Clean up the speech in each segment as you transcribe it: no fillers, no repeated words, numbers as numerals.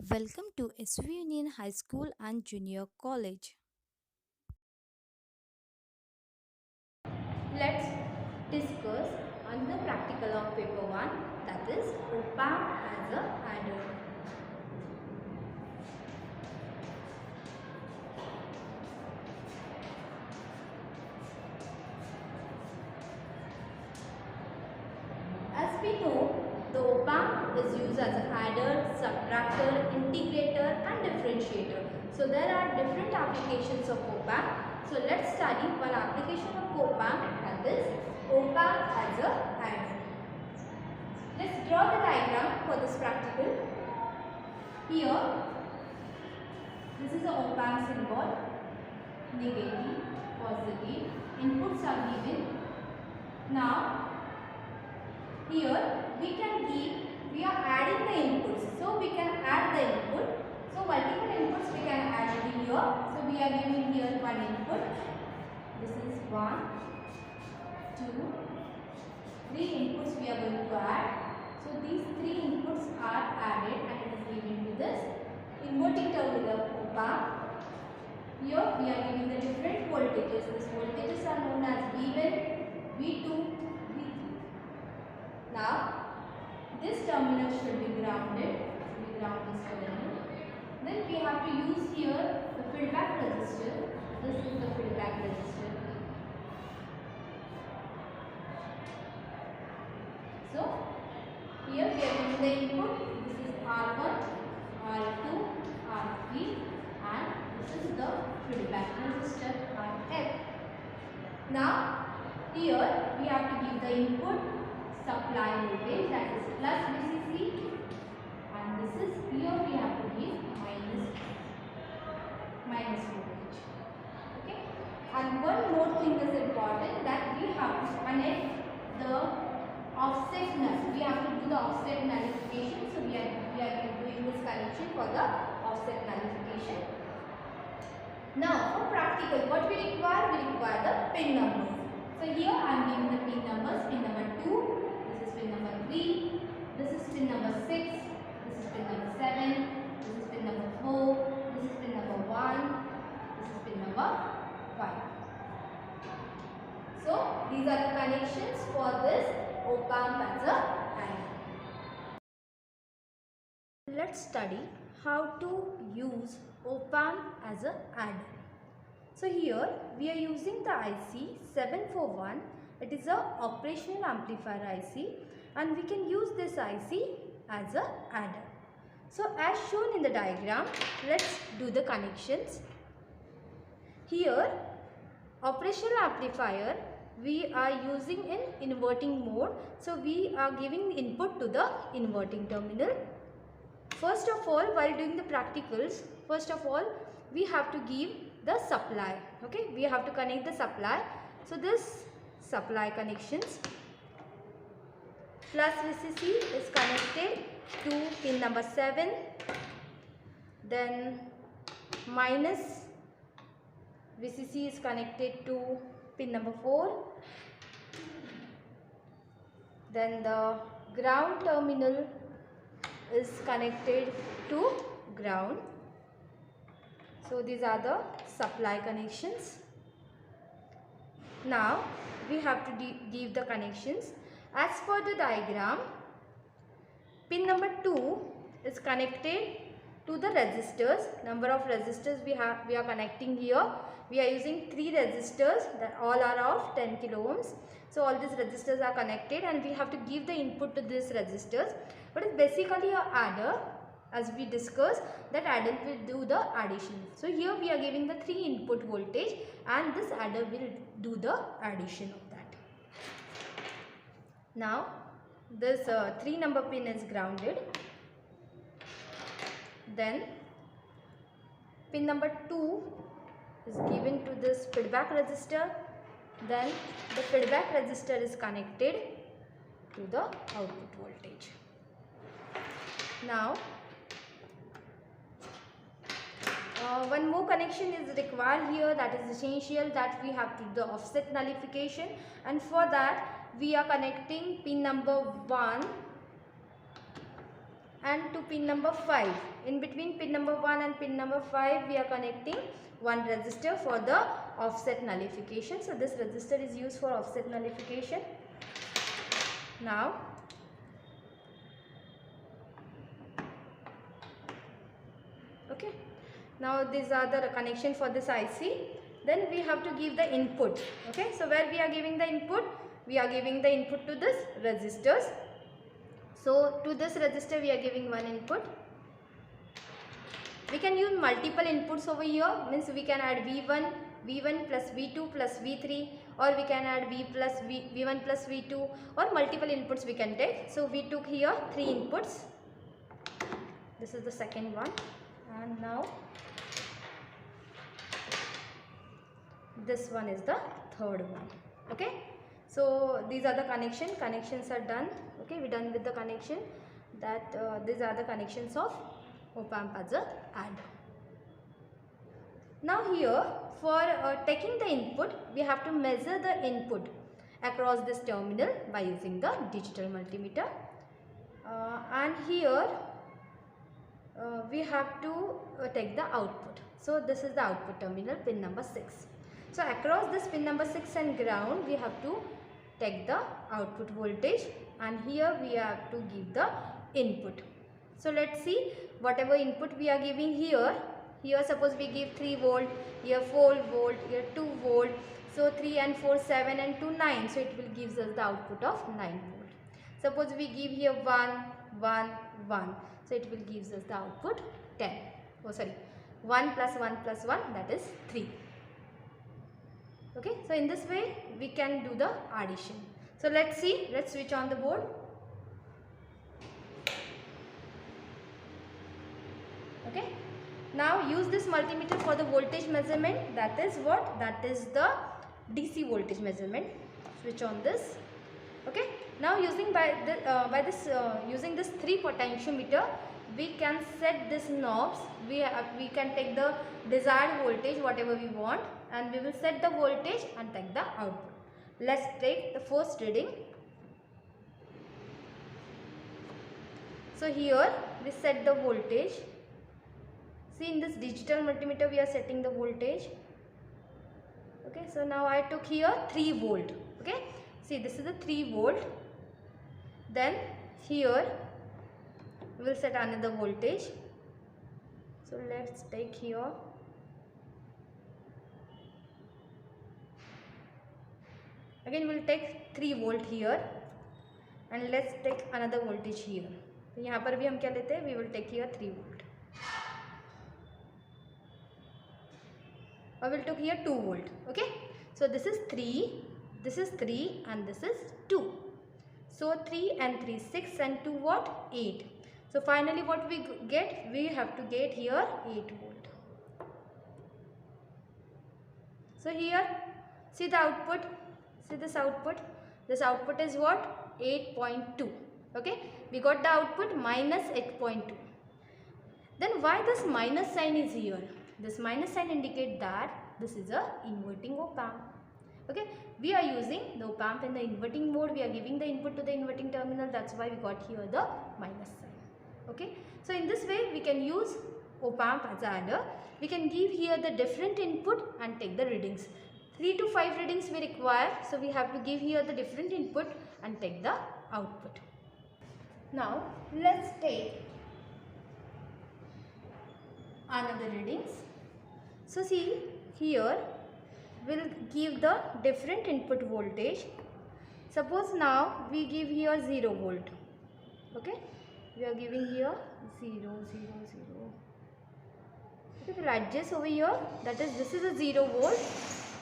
Welcome to SV Union High School and Junior College. Let's discuss on the practical of paper 1, that is op-amp as a adder. As we know, the op-amp is used as an adder, subtractor, integrator and differentiator. So there are different applications of op-amp. So let's study one application of op-amp, that is op-amp as a adder. Let's draw the diagram for this practical. Here, this is the op-amp symbol, negative, positive, inputs are given. Now, here we are adding the inputs. So, we can add the input. So, multiple inputs we can add it here. So, we are giving here one input. This is 1, 2, 3 inputs we are going to add. So, these 3 inputs are added and it is given to this inverting terminal of op-amp. Here we are giving the different voltages. These voltages are known as V1, V2, V3. Now this terminal should be grounded. So we ground this terminal. Then we have to use here the feedback resistor. This is the feedback resistor. So here we are giving the input. This is R1, R2, R3 and this is the feedback resistor RF. Now here we have to give the input supply voltage, that is plus VCC, and this is here we have to give minus voltage. Okay, and one more thing is important, that we have to connect the offset null. We have to do the offset nullification. So we are doing this connection for the offset nullification. Now for practical, what we require? We require the pin numbers. So here I am giving the pin numbers. Pin number 2, this is pin number 3, this is pin number 6, this is pin number 7, this is pin number 4, this is pin number 1, this is pin number 5. So these are the connections for this op-amp as a adder. Let's study how to use op-amp as a adder. So here we are using the IC 741. It is a operational amplifier IC and we can use this IC as a adder. So as shown in the diagram, let's do the connections. Here operational amplifier we are using in inverting mode. So we are giving input to the inverting terminal. First of all, while doing the practicals, first of all we have to give the supply. Okay, we have to connect the supply. So this supply connections, plus VCC is connected to pin number 7, then minus VCC is connected to pin number 4, then the ground terminal is connected to ground. So these are the supply connections. Now we have to give the connections. As per the diagram, pin number 2 is connected to the resistors. Number of resistors we are connecting here. We are using 3 resistors that all are of 10 kilo ohms. So all these resistors are connected and we have to give the input to these resistors. But it's basically a adder. As we discussed, that adder will do the addition. So here we are giving the 3 input voltage and this adder will do the addition of that. Now this 3 number pin is grounded. Then pin number 2 is given to this feedback resistor. Then the feedback resistor is connected to the output voltage. Now one more connection is required here, that is essential, that we have to do the offset nullification, and for that we are connecting pin number 1 and to pin number 5. In between pin number 1 and pin number 5 we are connecting one resistor for the offset nullification. So this resistor is used for offset nullification. Now okay, now these are the connection for this IC. Then we have to give the input. Okay, so where we are giving the input? We are giving the input to this resistors. So to this resistor we are giving one input. We can use multiple inputs over here, means we can add V1 plus V2 plus V3, or we can add V1 plus V2, or multiple inputs we can take. So we took here 3 inputs. This is the second one, and now this one is the third one. Okay, so these are the connections are done. Okay, we done with the connection. That these are the connections of op-amp as a adder. Now here for taking the input, we have to measure the input across this terminal by using the digital multimeter, and here we have to take the output. So this is the output terminal, pin number 6. So across this pin number 6 and ground we have to take the output voltage, and here we have to give the input. So let's see whatever input we are giving here. Here suppose we give 3 volt, here 4 volt, here 2 volt. So 3 and 4, 7 and 2, 9. So it will gives us the output of 9 volt. Suppose we give here 1, 1, 1. So it will gives us the output 10. Oh sorry, 1 plus 1 plus 1, that is 3. Okay, so in this way we can do the addition. So let's see, let's switch on the board. Okay, now use this multimeter for the voltage measurement. That is what? That is the DC voltage measurement. Switch on this. Okay, now using using this 3 potentiometer, we can set this knobs. We can take the desired voltage whatever we want, and we will set the voltage and take the output. Let's take the first reading. So here we set the voltage. See, in this digital multimeter we are setting the voltage. Okay, so now I took here 3 volt. Okay, see, this is a 3 volt. Then here we will set another voltage. So let's take here. Again we will take 3 volt here, and let's take another voltage here. तो यहाँ पर भी हम क्या लेते हैं? We will take here 3 volt. I will take here 2 volt. Okay, so this is 3, and this is 2. So 3 and 3, 6 and 2 what? 8. So finally what we get? We have to get here 8 volt. So here see the output. See this output. This output is what? 8.2. Okay, we got the output minus 8.2. Then why this minus sign is here? This minus sign indicates that this is a inverting op-amp. Okay, we are using the op-amp in the inverting mode. We are giving the input to the inverting terminal. That's why we got here the minus sign. Okay, so in this way we can use op-amp as an adder. We can give here the different input and take the readings. 3 to 5 readings we require. So we have to give here the different input and take the output. Now let's take another readings. So see, here we'll give the different input voltage. Suppose now we give here 0 volt. Okay, we are giving here 0, 0, 0. Okay, we'll adjust over here. That is, this is a 0 volt.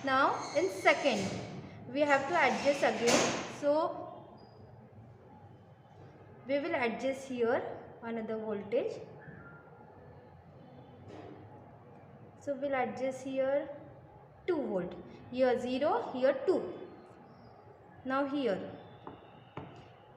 Now in second we have to adjust again. So we will adjust here another voltage. So we'll adjust here 2 volt. Here 0, here 2. Now here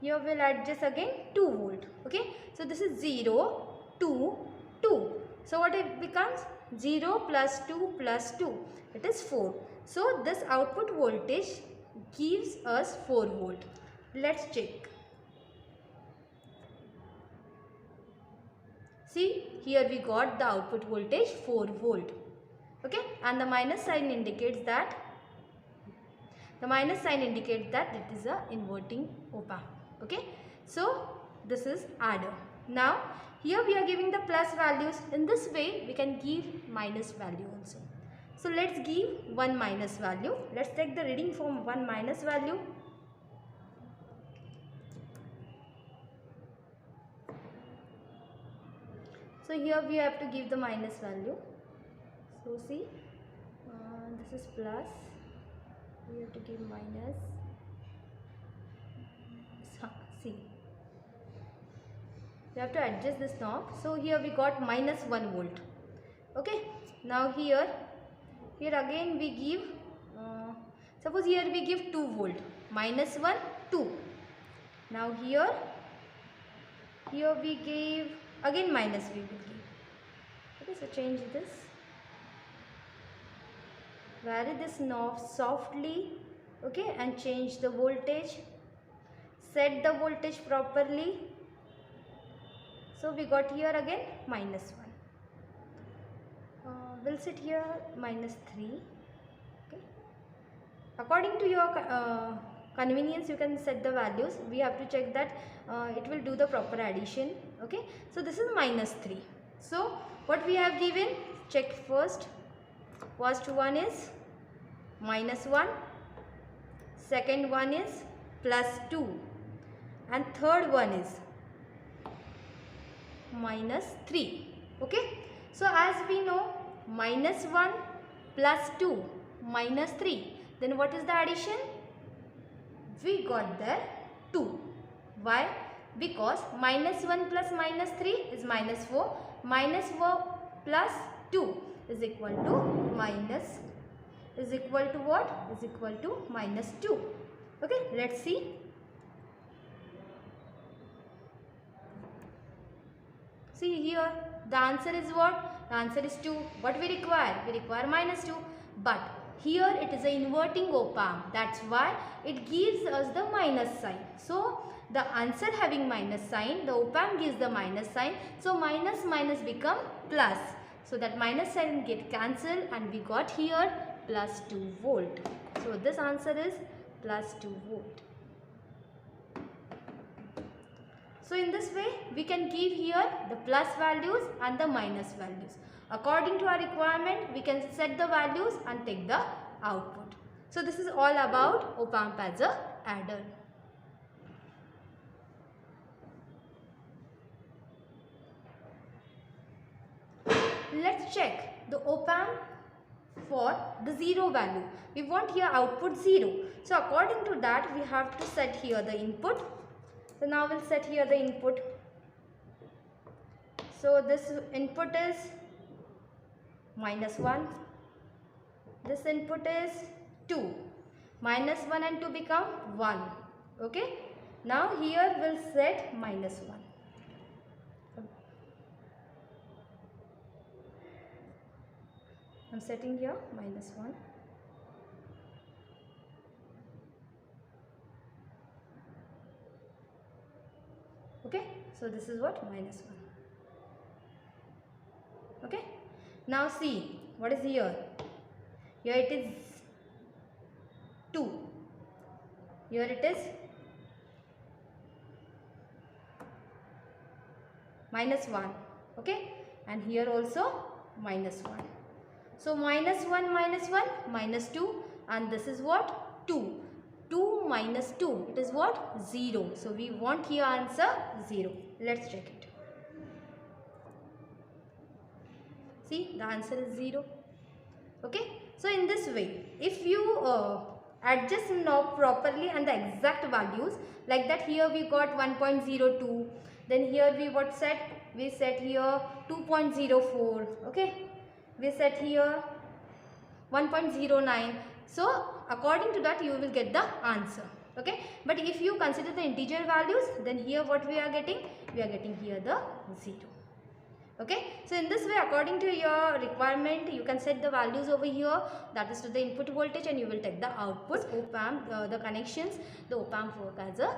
we'll adjust again 2 volt. Okay, so this is 0, 2, 2. So what it becomes? 0 plus 2 plus 2. It is 4. So this output voltage gives us 4 volt. Let's check. See, here we got the output voltage 4 volt. Okay, and the minus sign indicates that it is a inverting op-amp. Okay, so this is adder. Now here we are giving the plus values. In this way we can give minus value also. So let's give one minus value. Let's take the reading from one minus value. So here we have to give the minus value. So see, this is plus, we have to give minus. See, we have to adjust this knob. So here we got minus 1 volt. Okay, now here again we give, suppose here we give 2 volt, minus 1, 2. Now here we gave again minus, we will give. Okay, so change this, vary this knob softly, okay, and change the voltage, set the voltage properly. So we got here again minus 1. We'll set here minus 3. Okay, according to your convenience you can set the values. We have to check that it will do the proper addition. Okay, so this is minus 3. So what we have given, check first. First one is minus 1, second one is plus 2, and third one is minus 3. Okay, so as we know, minus 1 plus 2 minus 3, then what is the addition? We got there 2. Why? Because minus 1 plus minus 3 is minus 4. Minus 4 plus 2 is equal to minus, is equal to what? Is equal to minus 2. Okay, let's see. See here, the answer is what? The answer is 2. What we require? We require minus 2. But here it is an inverting op-amp. That's why it gives us the minus sign. So the answer having minus sign, the op-amp gives the minus sign. So minus minus become plus. So that minus sign get cancelled and we got here plus 2 volt. So this answer is plus 2 volt. So in this way we can give here the plus values and the minus values. According to our requirement we can set the values and take the output. So this is all about op-amp as a adder. Let's check the op-amp for the 0 value. We want here output 0. So according to that we have to set here the input. So now we'll set here the input. So this input is minus 1. This input is 2. Minus 1 and 2 become 1. Okay. Now here we'll set minus 1. I'm setting here minus 1. Okay, so this is what? Minus 1. Okay, now see what is here. Here it is 2. Here it is minus 1. Okay, and here also minus 1. So minus 1 minus 1 minus 2, and this is what? 2. 2 minus 2, it is what? 0. So we want here answer 0. Let's check it. See, the answer is 0. Okay. So in this way, if you adjust knob properly and the exact values, like that here we got 1.02, then here we what set? We set here 2.04. Okay. We set here 1.09. So according to that you will get the answer. Okay, but if you consider the integer values, then here what we are getting? We are getting here the 0. Okay, so in this way according to your requirement you can set the values over here, that is to the input voltage, and you will take the output. Op-amp, the connections, the op-amp work as a